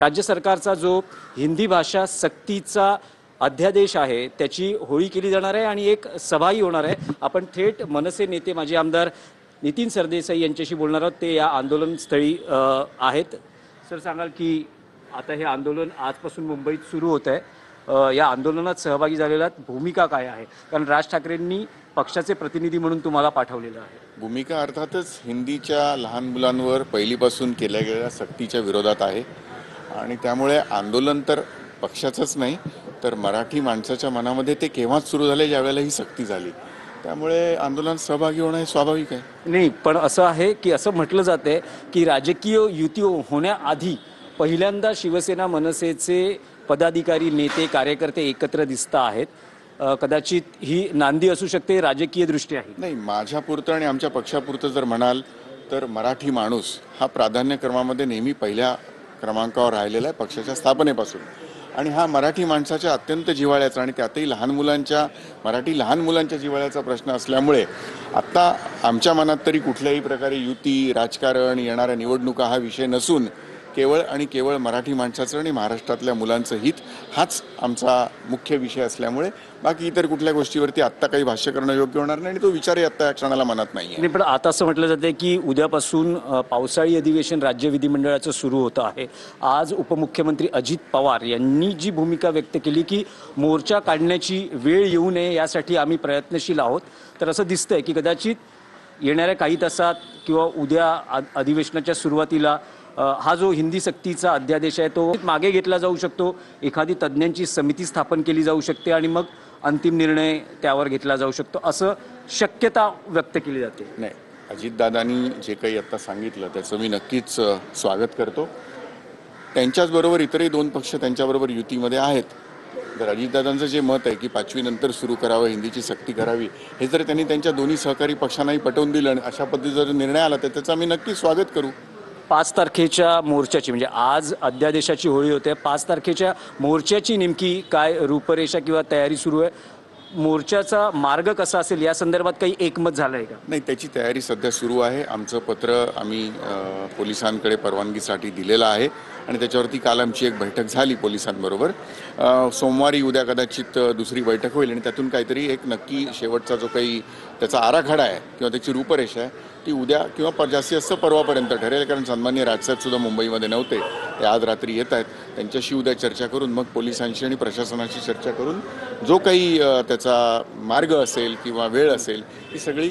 राज्य सरकारचा जो हिंदी भाषा सक्तीचा अध्यादेश आहे त्याची होळी केली जाणार आहे आणि एक सभाही होणार आहे। आपण थेट मनसे नेते माजी आमदार नितीन सरदेसाई यांच्याशी बोलणार आहोत। ते या आंदोलन स्थळी आहेत। सर, सांगाल की आता हे आंदोलन आजपासून मुंबईत सुरू होत आहे। या आंदोलनात सहभागी झालेला भूमिका काय आहे? कारण राज ठाकरेंनी पक्षाचे प्रतिनिधी म्हणून तुम्हाला पाठवलेलं आहे। भूमिका अर्थातच हिंदीच्या लहान मुलांवर पहिलीपासून केल्या गेलेल्या सक्तीच्या विरोधात आहे आणि त्यामुळे आंदोलन तर पक्षाचंच नाही तर मराठी माणसाच्या मनामध्ये ते केव्हाच सुरू झाले ज्यावेळेला ही सक्ती झाली। त्यामुळे आंदोलन सहभागी होणं हे स्वाभाविक आहे। नाही, पण असं आहे की असं म्हटलं जाते की राजकीय युती होण्याआधी पहिल्यांदा शिवसेना मनसेचे पदाधिकारी नेते कार्यकर्ते एकत्र दिसत आहेत। कदाचित ही नांदी असू शकते राजकीय दृष्ट्या। नाही, माझ्यापुरतं आणि आमच्या पक्षापुरतं जर म्हणाल तर मराठी माणूस हा प्राधान्यक्रमामध्ये नेहमी पहिल्या क्रमांकावर राहिलेला आहे पक्षाच्या स्थापनेपासून। आणि हा मराठी माणसाच्या अत्यंत जिव्हाळ्याचा आणि त्यातही मराठी लहान मुलांच्या जिव्हाळ्याचा प्रश्न असल्यामुळे आता आमच्या मनात तरी कुठल्याही प्रकारे युती राजकारण येणाऱ्या निवडणुका हा विषय नसून केवळ आणि केवळ मराठी माणसाचं आणि महाराष्ट्रातल्या मुलांचं हित हाच आमचा मुख्य विषय असल्यामुळे बाकी इतर कुठल्या गोष्टीवरती आत्ता काही भाष्य करणं योग्य होणार नाही आणि तो विचारही आत्ता या क्षणाला मनात नाही आहे। पण आता असं म्हटलं जाते की उद्यापासून पावसाळी अधिवेशन राज्य विधिमंडळाचं सुरू होतं आहे। आज उपमुख्यमंत्री अजित पवार यांनी जी भूमिका व्यक्त केली की मोर्चा काढण्याची वेळ येऊ नये यासाठी आम्ही प्रयत्नशील आहोत, तर असं दिसतंय की कदाचित येणाऱ्या काही तासात किंवा उद्या अधिवेशनाच्या सुरुवातीला हा जो हिंदी सक्तीचा अध्यादेश आहे तो मागे घेतला जाऊ शकतो। एखादी तज्ज्ञांची समिती स्थापन केली जाऊ शकते आणि मग अंतिम निर्णय त्यावर घेतला जाऊ शकतो, असं शक्यता व्यक्त केली जाते। नाही, अजितदादांनी जे काही आता सांगितलं त्याचं मी नक्कीच स्वागत करतो। त्यांच्याचबरोबर इतरही दोन पक्ष त्यांच्याबरोबर युतीमध्ये आहेत। तर अजितदादांचं जे मत आहे की 5वी नंतर सुरू करावं, हिंदीची सक्ती करावी, हे जर त्यांनी त्यांच्या दोन्ही सहकारी पक्षांनाही पटवून दिलं आणि अशा पद्धतीचा जर निर्णय आला तर त्याचं आम्ही नक्कीच स्वागत करू। 5 तारखेच्या मोर्चाची म्हणजे आज अध्यादेशाची होळी होते, 5 तारखेच्या मोर्चाची नेमकी काय रूपरेषा किंवा तयारी सुरू आहे? मोर्चाचा मार्ग कसा असेल या संदर्भात काही एकमत झालं आहे का? नाही, त्याची तयारी सध्या सुरू आहे। आमचं पत्र आम्ही पोलिसांकडे परवानगीसाठी दिलेलं आहे आणि त्याच्यावरती काल आमची एक बैठक झाली पोलिसांबरोबर। सोमवारी उद्या कदाचित दुसरी बैठक होईल आणि त्यातून काहीतरी एक नक्की शेवटचा जो काही त्याचा आराखडा आहे किंवा त्याची रूपरेषा आहे ती उद्या किंवा जास्तीत जास्त परवापर्यंत ठरेल। कारण सन्माननीय राजसाहेब सुद्धा मुंबईमध्ये नव्हते, ते आज रात्री येत आहेत। त्यांच्याशी उद्या चर्चा करून मग पोलिसांशी आणि प्रशासनाशी चर्चा करून जो काही त्याचा मार्ग असेल किंवा वेळ असेल ती सगळी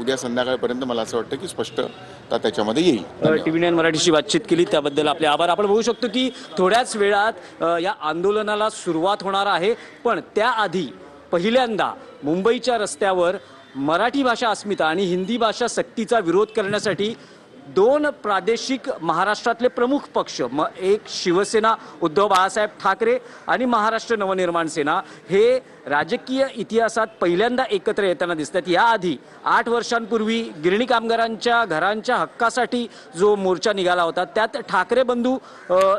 उद्या संध्याकाळपर्यंत मला असं वाटतं की स्पष्टता त्याच्यामध्ये येईल। TV9 मराठीशी बातचीत केली त्याबद्दल आपले आभार। आपण बघू शकतो की थोड्याच वेळात या आंदोलनाला सुरुवात होणार आहे, पण त्याआधी पहिल्यांदा मुंबईच्या रस्त्यावर मराठी भाषा अस्मिता आणि हिंदी भाषा सक्तीचा विरोध करण्यासाठी दोन प्रादेशिक महाराष्ट्रातले प्रमुख पक्ष एक शिवसेना उद्धव बाळासाहेब ठाकरे आणि महाराष्ट्र नवनिर्माण सेना हे राजकीय इतिहासात पहिल्यांदा एकत्र येताना दिसतात। याआधी 8 वर्षांपूर्वी गिरणी कामगारांच्या घरांच्या हक्कासाठी जो मोर्चा निघाला होता त्यात ठाकरे बंधू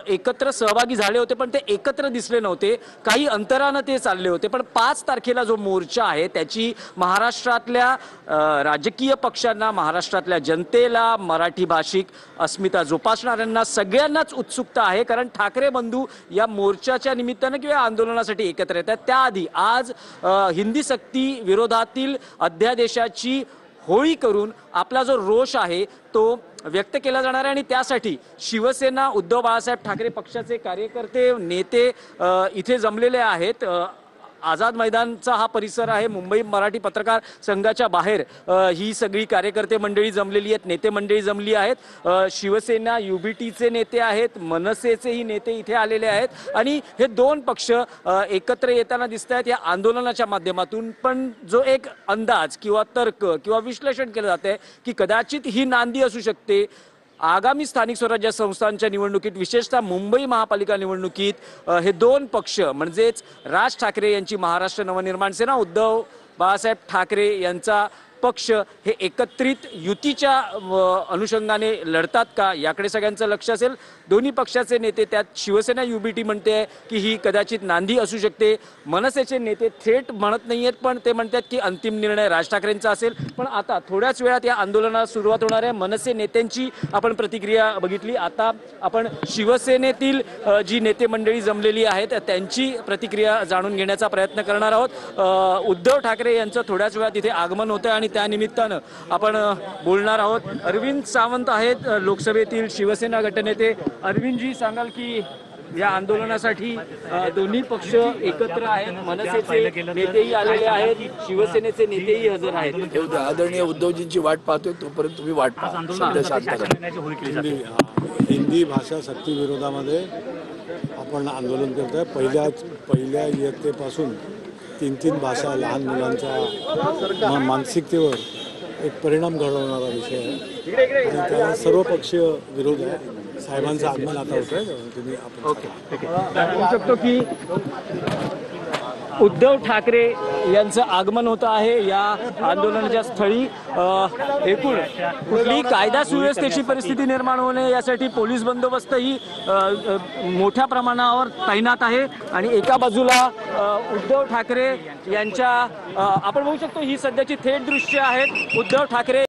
एकत्र सहभागी झाले होते, पण ते एकत्र दिसले नव्हते, काही अंतरानं ते चालले होते। पण 5 तारखेला जो मोर्चा आहे त्याची महाराष्ट्रातल्या राजकीय पक्षांना, महाराष्ट्रातल्या जनतेला, मराठी भाषिक अस्मिता जोपासणाऱ्यांना सगळ्यांनाच उत्सुकता आहे, कारण ठाकरे बंधू या मोर्चाच्या निमित्तानं किंवा आंदोलनासाठी एकत्र येतात। त्याआधी आज हिंदी सक्ती विरोधातील अध्यादेशाची होळी करून आपला जो रोष आहे तो व्यक्त केला जाणार आहे आणि त्यासाठी शिवसेना उद्धव बाळासाहेब ठाकरे पक्षाचे कार्यकर्ते नेते इथे जमलेले आहेत। आझाद मैदानचा हा परिसर आहे, मुंबई मराठी पत्रकार संघाच्या बाहेर ही सगळी कार्यकर्ते मंडळी जमलेली आहेत, नेते मंडळी जमली आहेत। शिवसेना UBTचे नेते आहेत, मनसेचेही नेते इथे आलेले आहेत आणि हे दोन पक्ष एकत्र येताना दिसत आहेत या आंदोलनाच्या माध्यमातून। पण जो एक अंदाज किंवा तर्क किंवा विश्लेषण केलं जाते की कदाचित ही नांदी असू शकते आगामी स्थानिक स्वराज्य संस्थांच्या निवडणुकीत, विशेषतः मुंबई महापालिका निवडणुकीत हे दोन पक्ष म्हणजेच राज ठाकरे यांची महाराष्ट्र नवनिर्माण सेना, उद्धव बाळासाहेब ठाकरे यांचा पक्ष हे एकत्रित युतीच्या अनुषंगाने लढतात का, याकडे सगळ्यांचं लक्ष असेल. दोन्ही पक्षाचे नेते, त्यात शिवसेना युबीटी म्हणते की ही कदाचित नांदी असू शकते. मनसेचे नेते थेट म्हणत नाहीयेत, पण ते म्हणतात की अंतिम निर्णय राज ठाकरेंचा असेल. पण आता थोड्याच वेळात या आंदोलनाला सुरुवात होणार आहे. मनसे नेत्यांची आपण प्रतिक्रिया बघितली. आता आपण शिवसेनेतील जी नेते मंडळी जमलेली आहेत त्यांची प्रतिक्रिया जाणून घेण्याचा प्रयत्न करणार आहोत. उद्धव ठाकरे यांचं थोड्याच वेळात इथे आगमन होतं आणि त्यानिमित्तानं आपण बोलणार आहोत. अरविंद सावंत आहेत लोकसभेतील शिवसेना गटनेते. अरविंदजी, सांगाल की या आंदोलनासाठी दोन्ही पक्ष एकत्र आहेत, मनसेचे नेतेही आलेले आहेत, शिवसेनेचे नेतेही हजर आहेत. आदरणीय उद्धवजींची वाट पाहतोय, तोपर्यंत तुम्ही वाट पाहा. सध्या शांत राहा. हिंदी भाषा सक्ती विरोधामध्ये आपण आंदोलन करत आहे. पहिल्या इयत्तेपासून 3 भाषा लहान मुलांच्या मानसिकतेवर एक परिणाम घडवणारा विषय आहे आणि त्याला सर्व पक्षीय विरोध आहे. साहेबांचं आगमन आता होत आहे. तुम्ही म्हणू शकतो की उद्धव ठाकरे यांचं आगमन होतं आहे या आंदोलनाच्या स्थळी. एकूण कुठली कायदा सुव्यवस्थेची परिस्थिती निर्माण होऊ नये यासाठी पोलीस बंदोबस्तही मोठ्या प्रमाणावर तैनात आहे. आणि एका बाजूला उद्धव ठाकरे यांच्या आपण बघू शकतो ही सध्याची थेट दृश्य आहेत. उद्धव ठाकरे